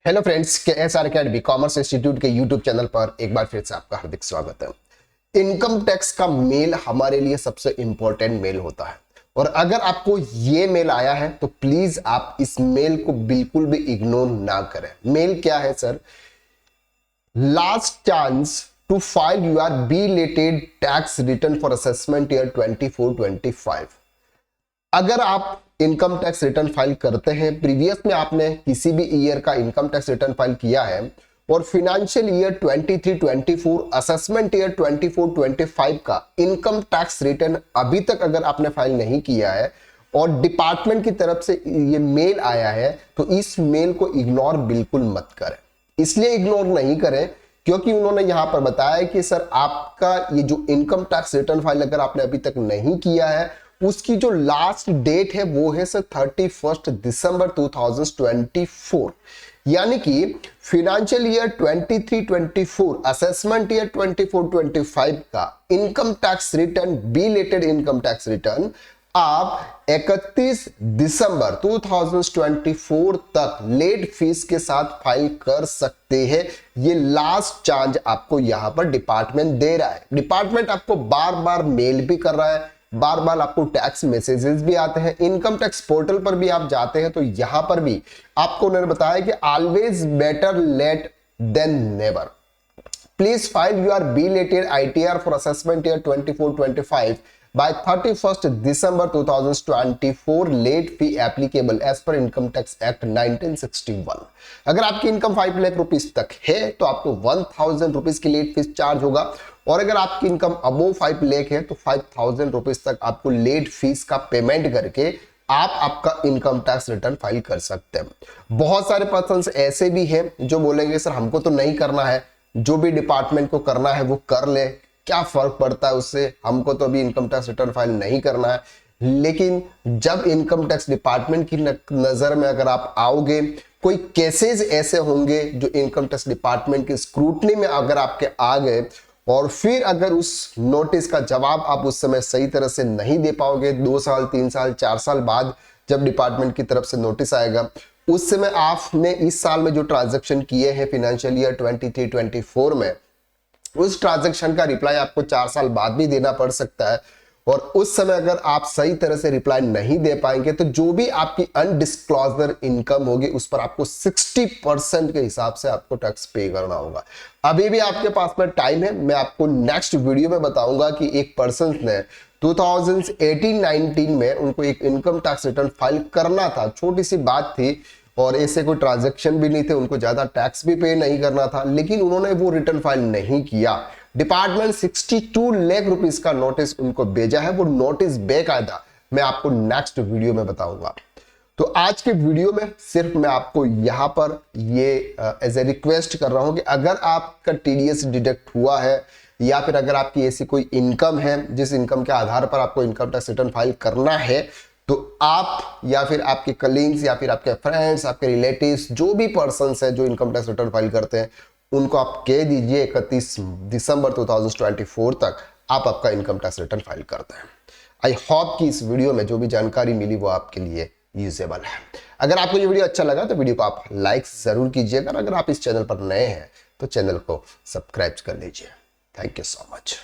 Hello friends, के S R academy commerce institute के YouTube channel पर एक बार फिर से आपका हार्दिक स्वागत है। इनकम टैक्स का मेल हमारे लिए सबसे इंपॉर्टेंट मेल होता है और अगर आपको ये मेल आया है तो प्लीज आप इस मेल को बिल्कुल भी इग्नोर ना करें। मेल क्या है sir? Last chance to file your belated tax return for assessment year 24-25। अगर आप इनकम टैक्स रिटर्न फाइल करते हैं, प्रीवियस में आपने किसी भी ईयर का इनकम टैक्स रिटर्न फाइल किया है और फाइनेंशियल ईयर 23-24 असेसमेंट ईयर 24-25 का इनकम टैक्स रिटर्न अभी तक अगर आपने फाइल नहीं किया है और डिपार्टमेंट की तरफ से ये मेल आया है तो इस मेल को इग्नोर बिल्कुल मत करें। इसलिए इग्नोर नहीं करें क्योंकि उन्होंने यहां पर बताया कि सर आपका ये जो इनकम टैक्स रिटर्न फाइल अगर आपने अभी तक नहीं किया है उसकी जो लास्ट डेट है वो है सर 31 दिसंबर 2024। यानी कि फाइनेंशियल ईयर 23-24 असेसमेंट ईयर 24-25 का income tax return belated income tax return आप 31 दिसंबर 2024 तक लेट फीस के साथ फाइल कर सकते हैं। ये लास्ट चांस आपको यहां पर डिपार्टमेंट दे रहा है। डिपार्टमेंट आपको बार बार मेल भी कर रहा है, बार बार आपको टैक्स मैसेजेस भी आते हैं। इनकम टैक्स पोर्टल पर भी आप जाते हैं तो यहां पर भी आपको उन्होंने बताया कि always better late than never. Please file your belated ITR for assessment year 24-25 by 31st December 2024 late fee applicable as per income tax act 1961। अगर आपकी इनकम 5 लाख रुपीस तक है तो आपको 1000 रुपीज की लेट फीस चार्ज होगा और अगर आपकी इनकम अबोव 5 लाख है तो 5000 रुपीज तक आपको लेट फीस का पेमेंट करके आप आपका इनकम टैक्स रिटर्न फाइल कर सकते हैं। बहुत सारे पर्सन ऐसे भी हैं जो बोलेंगे सर हमको तो नहीं करना है, जो भी डिपार्टमेंट को करना है वो कर ले, क्या फर्क पड़ता है उससे, हमको तो अभी इनकम टैक्स रिटर्न फाइल नहीं करना है। लेकिन जब इनकम टैक्स डिपार्टमेंट की नजर में अगर आप आओगे, कोई केसेस ऐसे होंगे जो इनकम टैक्स डिपार्टमेंट की स्क्रूटनी में अगर आपके आ गए और फिर अगर उस नोटिस का जवाब आप उस समय सही तरह से नहीं दे पाओगे, 2 साल 3 साल 4 साल बाद जब डिपार्टमेंट की तरफ से नोटिस आएगा, उस समय आपने इस साल में जो ट्रांजैक्शन किए हैं फाइनेंशियल ईयर 23-24 में, उस ट्रांजैक्शन का रिप्लाई आपको 4 साल बाद भी देना पड़ सकता है और उस समय अगर आप सही तरह से रिप्लाई नहीं दे पाएंगे तो जो भी आपकी अनडिस्क्लोजर इनकम होगी उस पर आपको 60% के हिसाब से आपको टैक्स पे करना होगा। अभी भी आपके पास में टाइम है। मैं आपको नेक्स्ट वीडियो में बताऊंगा कि एक पर्सन ने 2018-19 में उनको एक इनकम टैक्स रिटर्न फाइल करना था, छोटी सी बात थी और ऐसे कोई ट्रांजैक्शन भी नहीं थे, उनको ज्यादा टैक्स भी पे नहीं करना था, लेकिन उन्होंने वो रिटर्न फाइल नहीं किया। डिपार्टमेंट 62 लाख रुपीस का नोटिस उनको भेजा है, वो नोटिस बेकायदा मैं आपको नेक्स्ट वीडियो में बताऊंगा। तो आज के वीडियो में सिर्फ मैं आपको यहां पर ये एज ए रिक्वेस्ट कर रहा हूं कि अगर आपका TDS डिडक्ट हुआ है या फिर अगर आपकी ऐसी कोई इनकम है जिस इनकम के आधार पर आपको इनकम टैक्स रिटर्न फाइल करना है तो आप या फिर आपके कलीग्स या फिर आपके फ्रेंड्स, आपके रिलेटिव्स, जो भी पर्सन्स हैं जो इनकम टैक्स रिटर्न फाइल करते हैं उनको आप कह दीजिए 31 दिसंबर 2024 तक आप आपका इनकम टैक्स रिटर्न फाइल करते हैं। आई होप कि इस वीडियो में जो भी जानकारी मिली वो आपके लिए यूजेबल है। अगर आपको ये वीडियो अच्छा लगा तो वीडियो को आप लाइक जरूर कीजिएगा। अगर आप इस चैनल पर नए हैं तो चैनल को सब्सक्राइब कर लीजिए। Thank you so much.